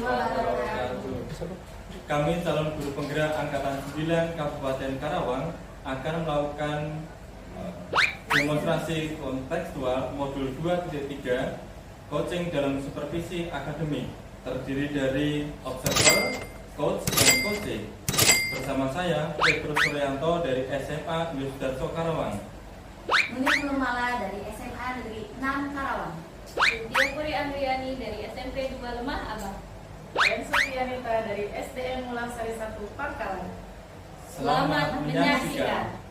wabarakatuh. Kami calon guru penggerak Angkatan 9 Kabupaten Karawang akan melakukan demonstrasi kontekstual modul 2.3 coaching dalam supervisi akademik, terdiri dari observer, coach, dan coaching. Bersama saya, Petrus Suryanto dari SMA Yusdarso Karawang, Munir Lumala dari SMA Negeri 6 Karawang, Cynthia Puri Andriani dari SMP 2 Lemah Abang, dan Sufianita dari SDN Mulangsari 1 Pangkalan. Selamat menyaksikan.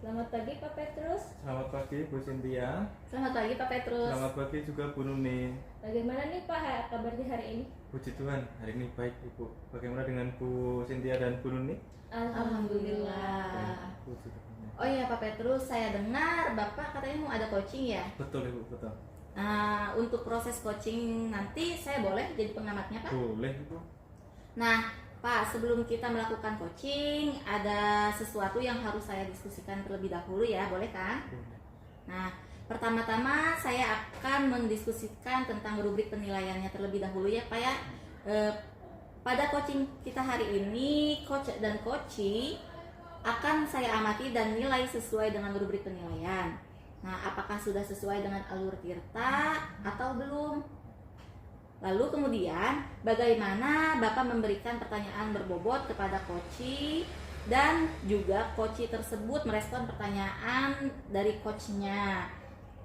Selamat pagi Pak Petrus. Selamat pagi Bu Cynthia. Selamat pagi Pak Petrus. Selamat pagi juga Bu Nuni. Bagaimana nih Pak kabarnya hari ini? Puji Tuhan, hari ini baik Ibu. Bagaimana dengan Bu Cynthia dan Bu Nuni? Alhamdulillah. Puji Tuhan. Oh iya Pak Petrus, saya dengar Bapak katanya mau ada coaching ya? Betul Ibu, betul. Nah, untuk proses coaching nanti saya boleh jadi pengamatnya Pak? Boleh Ibu. Nah Pak, sebelum kita melakukan coaching, ada sesuatu yang harus saya diskusikan terlebih dahulu ya, boleh kan? Boleh. Nah, pertama-tama saya akan mendiskusikan tentang rubrik penilaiannya terlebih dahulu ya Pak ya. Pada coaching kita hari ini, coach dan coachee akan saya amati dan nilai sesuai dengan rubrik penilaian. Nah, apakah sudah sesuai dengan alur tirta atau belum? Lalu kemudian, bagaimana Bapak memberikan pertanyaan berbobot kepada coachee dan juga coachee tersebut merespon pertanyaan dari coachnya.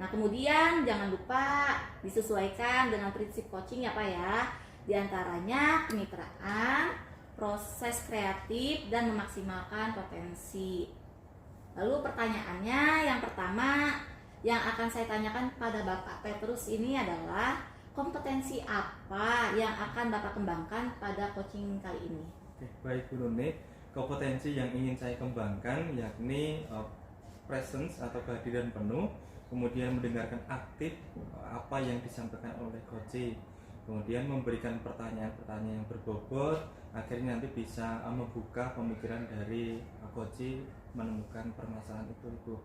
Nah, kemudian jangan lupa disesuaikan dengan prinsip coaching ya Pak ya. Di antaranya kemitraan, proses kreatif, dan memaksimalkan potensi. Lalu pertanyaannya yang pertama yang akan saya tanyakan pada Bapak Petrus ini adalah kompetensi apa yang akan Bapak kembangkan pada coaching kali ini? Oke, baik Bu Nuni. Kompetensi yang ingin saya kembangkan yakni presence atau kehadiran penuh, kemudian mendengarkan aktif apa yang disampaikan oleh coachee, kemudian memberikan pertanyaan-pertanyaan yang berbobot, akhirnya nanti bisa membuka pemikiran dari coachee menemukan permasalahan itu Ibu.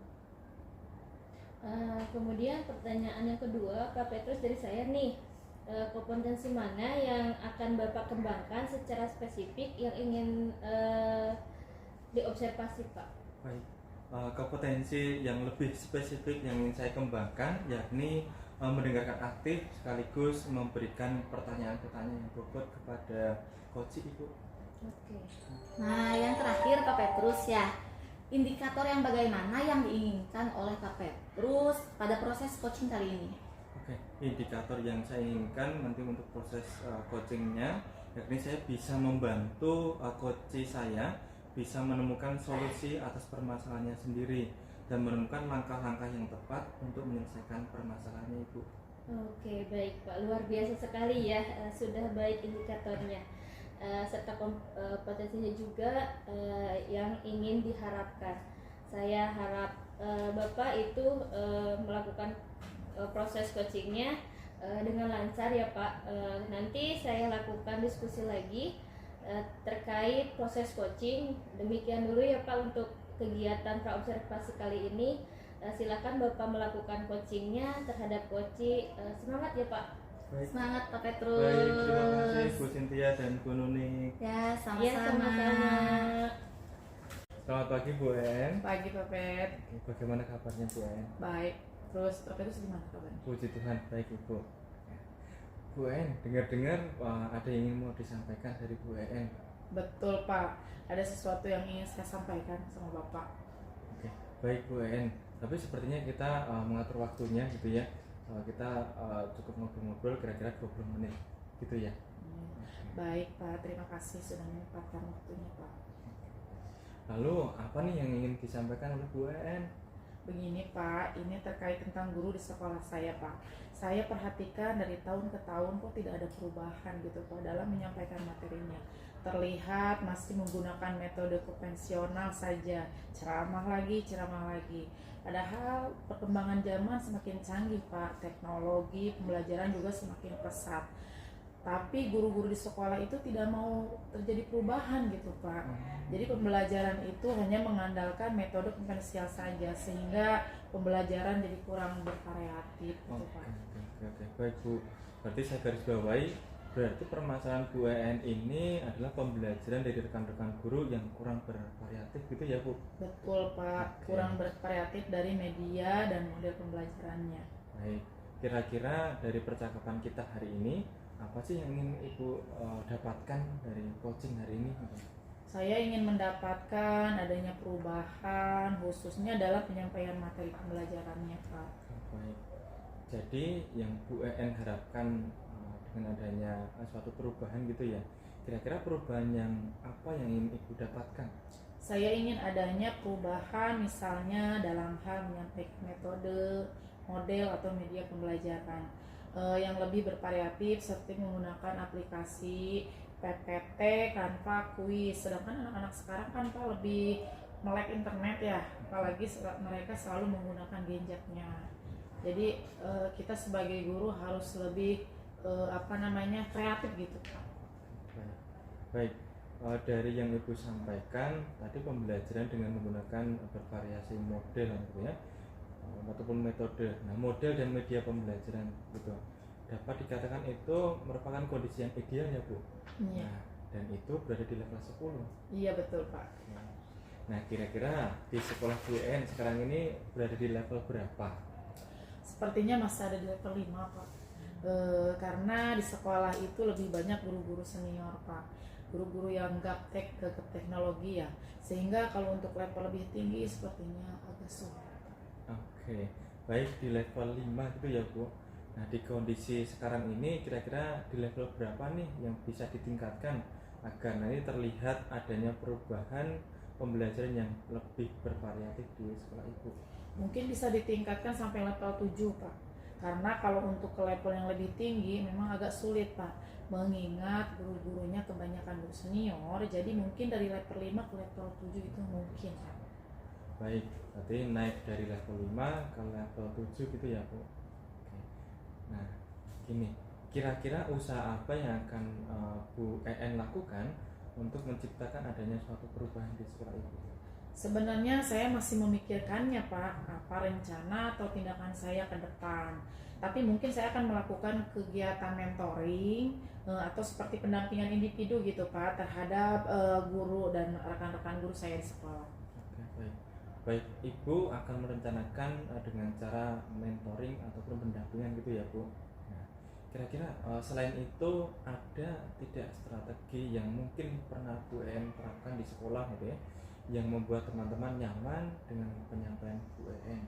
Kemudian pertanyaan yang kedua Pak Petrus dari saya nih, kompetensi mana yang akan Bapak kembangkan secara spesifik yang ingin diobservasi Pak? Baik, kompetensi yang lebih spesifik yang ingin saya kembangkan yakni mendengarkan aktif sekaligus memberikan pertanyaan-pertanyaan yang bobot kepada coachee Ibu. Oke. Nah, yang terakhir Pak Petrus ya, indikator yang bagaimana yang diinginkan oleh Pak Petrus pada proses coaching kali ini? Oke, indikator yang saya inginkan nanti untuk proses coachingnya, yakni saya bisa membantu coachee saya bisa menemukan solusi atas permasalahannya sendiri dan menemukan langkah-langkah yang tepat untuk menyelesaikan permasalahannya Ibu. Oke, baik Pak, luar biasa sekali ya, sudah baik indikatornya, serta kompetensinya juga yang ingin diharapkan. Saya harap Bapak itu melakukan proses coachingnya dengan lancar ya Pak. Nanti saya lakukan diskusi lagi terkait proses coaching. Demikian dulu ya Pak untuk kegiatan praobservasi kali ini. Silakan Bapak melakukan coachingnya terhadap coachee. Semangat ya Pak. Baik. Semangat Pak Petrus. Baik, terima kasih Bu Cynthia dan Bu Nuni. Ya, Ya, sama-sama. sama-sama. Selamat pagi Bu En. Pagi Pak Pet. Oke, bagaimana kabarnya Bu En? Baik. Terus Pak Petrus gimana kabarnya? Puji Tuhan, baik Ibu. Bu En, dengar-dengar ada yang ingin mau disampaikan dari Bu En. Betul Pak. Ada sesuatu yang ingin saya sampaikan sama Bapak. Oke, baik Bu En. Tapi sepertinya kita mengatur waktunya gitu ya. Kita cukup ngobrol-ngobrol kira-kira 20 menit gitu ya. Baik Pak, terima kasih sudah menyempatkan waktunya Pak. Lalu apa nih yang ingin disampaikan oleh Bu En? Begini Pak, ini terkait tentang guru di sekolah saya Pak. Saya perhatikan dari tahun ke tahun kok tidak ada perubahan gitu Pak dalam menyampaikan materinya. terlihat masih menggunakan metode konvensional saja, ceramah lagi, ceramah lagi. Padahal perkembangan zaman semakin canggih Pak, teknologi pembelajaran juga semakin pesat. Tapi guru-guru di sekolah itu tidak mau terjadi perubahan gitu Pak. Jadi pembelajaran itu hanya mengandalkan metode konvensional saja, sehingga pembelajaran jadi kurang bervariatif gitu Pak. Oke. Baik Bu, berarti saya garis bawahi, berarti permasalahan Bu EN ini adalah pembelajaran dari rekan-rekan guru yang kurang bervariatif gitu ya Bu? Betul Pak, Oke. kurang bervariatif dari media dan model pembelajarannya. Baik, kira-kira dari percakapan kita hari ini, apa sih yang ingin Ibu dapatkan dari coaching hari ini? Saya ingin mendapatkan adanya perubahan khususnya dalam penyampaian materi pembelajarannya Pak. Baik, jadi yang Bu EN harapkan dengan adanya suatu perubahan gitu ya, kira-kira perubahan yang apa yang ingin Ibu dapatkan? Saya ingin adanya perubahan misalnya dalam hal menyampaikan metode, model atau media pembelajaran yang lebih bervariatif seperti menggunakan aplikasi PPT, Canva, Quiz. Sedangkan anak-anak sekarang kan Pak lebih melek internet ya, apalagi mereka selalu menggunakan gadgetnya. Jadi kita sebagai guru harus lebih kreatif gitu Pak. Baik, dari yang Ibu sampaikan tadi pembelajaran dengan menggunakan bervariasi model gitu ya, ataupun metode. Nah, model dan media pembelajaran gitu dapat dikatakan itu merupakan kondisi yang ideal ya Bu. Iya. Nah, dan itu berada di level 10. Iya betul Pak. Nah, kira-kira di sekolah Bu EN sekarang ini berada di level berapa? Sepertinya masih ada di level 5 Pak. Karena di sekolah itu lebih banyak guru-guru senior Pak, guru-guru yang gaptek ke teknologi ya, sehingga kalau untuk level lebih tinggi sepertinya agak sulit. Oke, baik di level 5 gitu ya Bu. Nah, di kondisi sekarang ini kira-kira di level berapa nih yang bisa ditingkatkan agar nanti terlihat adanya perubahan pembelajaran yang lebih bervariatif di sekolah Ibu? Mungkin bisa ditingkatkan sampai level 7 Pak, karena kalau untuk ke level yang lebih tinggi memang agak sulit Pak, mengingat guru-gurunya kebanyakan guru senior, jadi mungkin dari level 5 ke level 7 itu mungkin Pak. Baik, berarti naik dari level 5 ke level 7 gitu ya Bu. Oke. Nah, gini, kira-kira usaha apa yang akan Bu EN lakukan untuk menciptakan adanya suatu perubahan di sekolah Ibu? Sebenarnya saya masih memikirkannya Pak, apa rencana atau tindakan saya ke depan. Tapi mungkin saya akan melakukan kegiatan mentoring atau seperti pendampingan individu gitu Pak terhadap guru dan rekan-rekan guru saya di sekolah. Oke, baik. Baik, Ibu akan merencanakan dengan cara mentoring ataupun pendampingan gitu ya Bu. Nah, kira-kira selain itu ada tidak strategi yang mungkin pernah Bu EN terapkan di sekolah gitu ya, yang membuat teman-teman nyaman dengan penyampaian Bu EN?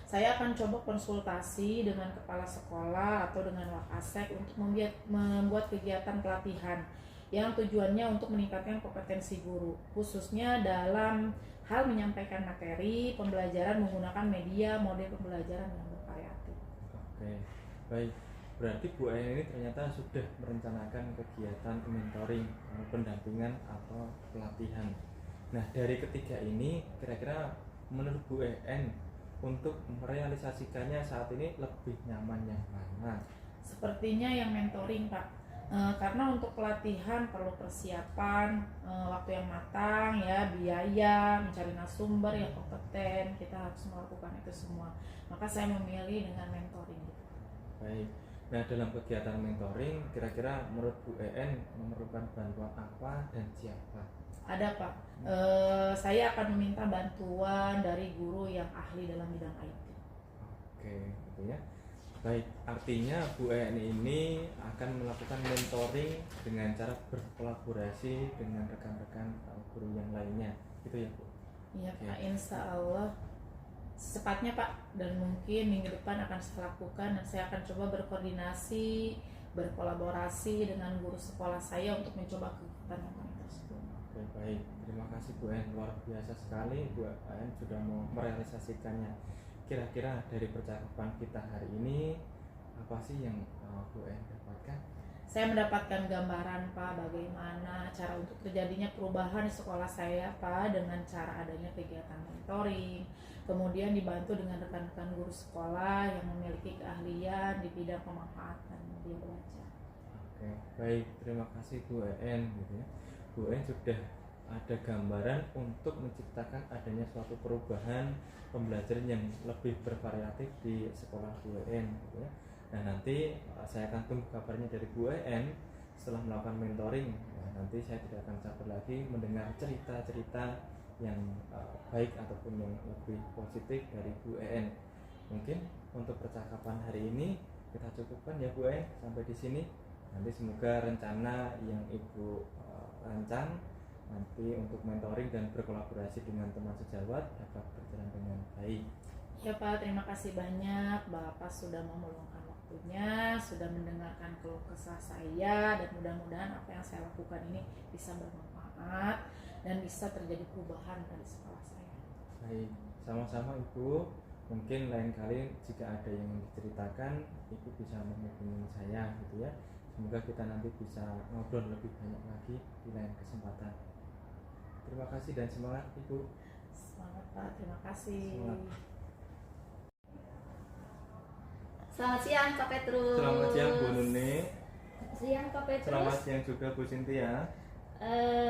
Saya akan coba konsultasi dengan kepala sekolah atau dengan Wakasek untuk membuat kegiatan pelatihan yang tujuannya untuk meningkatkan kompetensi guru, khususnya dalam hal menyampaikan materi pembelajaran menggunakan media model pembelajaran yang bervariatif. Oke, baik. Berarti Bu EN ini ternyata sudah merencanakan kegiatan mentoring, pendampingan atau pelatihan. Nah, dari ketiga ini kira-kira menurut Bu EN untuk merealisasikannya saat ini lebih nyaman yang mana? Sepertinya yang mentoring Pak. Karena untuk pelatihan perlu persiapan, waktu yang matang ya, biaya, mencari narasumber yang kompeten, kita harus melakukan itu semua. Maka saya memilih dengan mentoring. Baik. Nah, dalam kegiatan mentoring kira-kira menurut Bu EN memerlukan bantuan apa dan siapa? Ada Pak, saya akan meminta bantuan dari guru yang ahli dalam bidang IT. Oke, gitu ya. Baik, artinya Bu EN ini akan melakukan mentoring dengan cara berkolaborasi dengan rekan-rekan guru yang lainnya, gitu ya Bu? Iya Oke. Pak, insya Allah secepatnya Pak, dan mungkin minggu depan akan saya lakukan, dan saya akan coba berkoordinasi, berkolaborasi dengan guru sekolah saya untuk mencoba kegiatan yang tersebut. Oke, baik, terima kasih Bu EN, luar biasa sekali Bu EN sudah mau merealisasikannya. Kira-kira dari percakapan kita hari ini apa sih yang Bu EN dapatkan? Saya mendapatkan gambaran Pak bagaimana cara untuk terjadinya perubahan di sekolah saya Pak dengan cara adanya kegiatan mentoring, kemudian dibantu dengan rekan-rekan guru sekolah yang memiliki keahlian di bidang pemanfaatan media belajar. Oke, baik, terima kasih Bu En gitu ya. Bu En sudah ada gambaran untuk menciptakan adanya suatu perubahan pembelajaran yang lebih bervariatif di sekolah Bu En gitu ya. Nah, nanti saya akan tunggu kabarnya dari Bu En setelah melakukan mentoring. Nah, nanti saya tidak akan sabar lagi mendengar cerita-cerita yang baik ataupun yang lebih positif dari Bu En. Mungkin untuk percakapan hari ini kita cukupkan ya Bu En sampai di sini. Nanti semoga rencana yang Ibu rancang nanti untuk mentoring dan berkolaborasi dengan teman sejawat dapat berjalan dengan baik. Ya Pak, terima kasih banyak Bapak sudah mau meluangkan waktunya, sudah mendengarkan keluh kesah saya, dan mudah-mudahan apa yang saya lakukan ini bisa bermanfaat dan bisa terjadi perubahan dari sekolah saya. Baik, sama-sama Ibu. Mungkin lain kali jika ada yang diceritakan, Ibu bisa menghubungi saya gitu ya. Semoga kita nanti bisa ngobrol lebih banyak lagi di lain kesempatan. Terima kasih dan semangat Ibu. Semangat Pak, terima kasih. Semangat. Selamat siang Kak Petrus. Selamat siang Bu Nuni. Siang Pak Petrus. Selamat siang juga Bu Cynthia.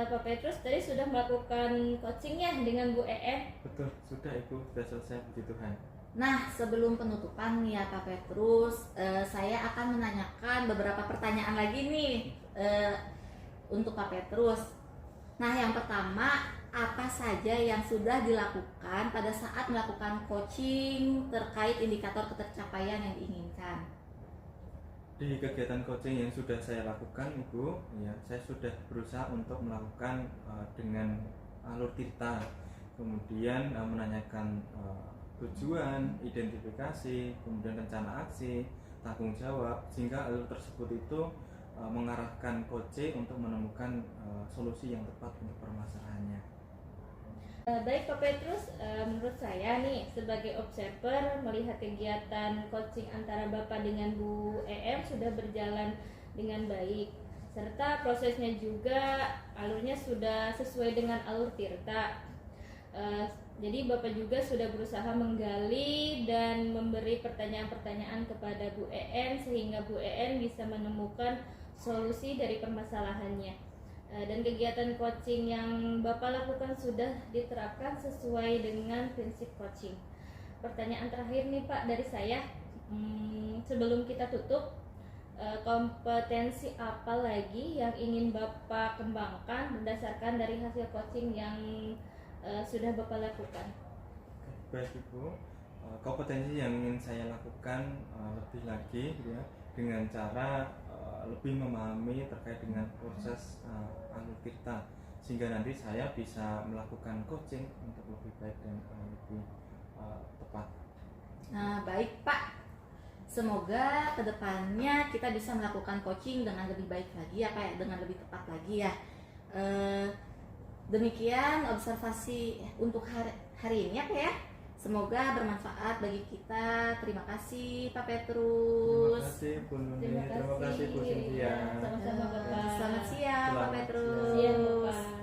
Pak Petrus tadi sudah melakukan coachingnya dengan Bu En. Betul, sudah Ibu, sudah selesai, puji Tuhan. Nah, sebelum penutupan nih ya Pak Petrus, saya akan menanyakan beberapa pertanyaan lagi nih untuk Pak Petrus. Nah, yang pertama, apa saja yang sudah dilakukan pada saat melakukan coaching terkait indikator ketercapaian yang diinginkan? Di kegiatan coaching yang sudah saya lakukan Ibu, ya, saya sudah berusaha untuk melakukan dengan alur tirta, kemudian menanyakan tujuan, identifikasi, kemudian rencana aksi, tanggung jawab, sehingga alur tersebut itu mengarahkan coach untuk menemukan solusi yang tepat untuk permasalahannya. Baik Pak Petrus, menurut saya nih sebagai observer melihat kegiatan coaching antara Bapak dengan Bu EM sudah berjalan dengan baik, serta prosesnya juga alurnya sudah sesuai dengan alur tirta. Jadi Bapak juga sudah berusaha menggali dan memberi pertanyaan-pertanyaan kepada Bu EN sehingga Bu EN bisa menemukan solusi dari permasalahannya. Dan kegiatan coaching yang Bapak lakukan sudah diterapkan sesuai dengan prinsip coaching. Pertanyaan terakhir nih Pak dari saya, sebelum kita tutup, kompetensi apa lagi yang ingin Bapak kembangkan berdasarkan dari hasil coaching yang sudah Bapak lakukan? Baik Ibu, kompetensi yang ingin saya lakukan lebih lagi ya, dengan cara lebih memahami terkait dengan proses alur tirta, sehingga nanti saya bisa melakukan coaching untuk lebih baik dan lebih tepat. Nah, baik Pak. Semoga kedepannya kita bisa melakukan coaching dengan lebih baik lagi ya Pak, dengan lebih tepat lagi ya. Demikian observasi untuk hari ini ya Pak ya. Semoga bermanfaat bagi kita. Terima kasih Pak Petrus. Terima kasih Bu Nuni, Terima terima kasih Bu Cynthia. Sama-sama Bapak. Selamat siang Pak Selamat Petrus. Siang Bapak.